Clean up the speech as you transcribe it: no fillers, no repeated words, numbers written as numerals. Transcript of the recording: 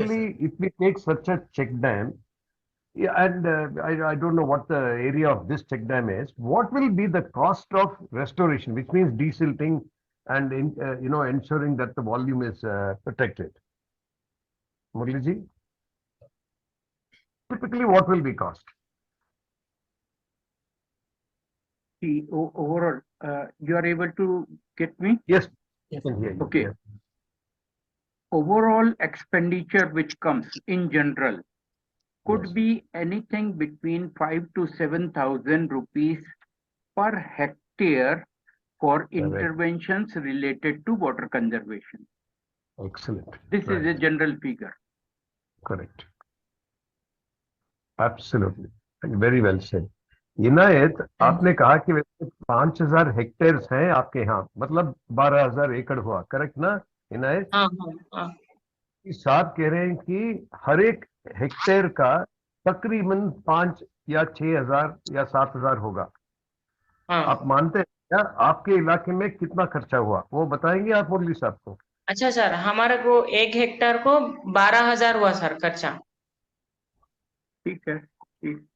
typically, if we take such a check dam, yeah, and I don't know what the area of this check dam is, what will be the cost of restoration, which means desilting and ensuring that the volume is protected? Murli ji, typically what will be cost? The overall, you are able to get me? Yes, I can hear you. Okay. Yes. Overall expenditure which comes in general could Yes. be anything between 5 to 7,000 rupees per hectare for interventions related to water conservation. Excellent. This is a general figure. Correct. Absolutely. Very well said. इनायत, आपने कहा कि वैसे 5,000 hectares हैं आपके यहाँ, मतलब 12,000 एकड़ हुआ, करेक्ट ना इनायत? हाँ। साहब कह रहे हैं कि हर एक हेक्टेयर का तकरीबन 5 या 6,000 या 7,000 होगा। आप मानते हैं क्या? आपके इलाके में कितना खर्चा हुआ वो बताएंगे आप मुरली साहब को? अच्छा सर, हमारे को 1 हेक्टेयर को 12,000 हुआ सर खर्चा। ठीक है, ठीक।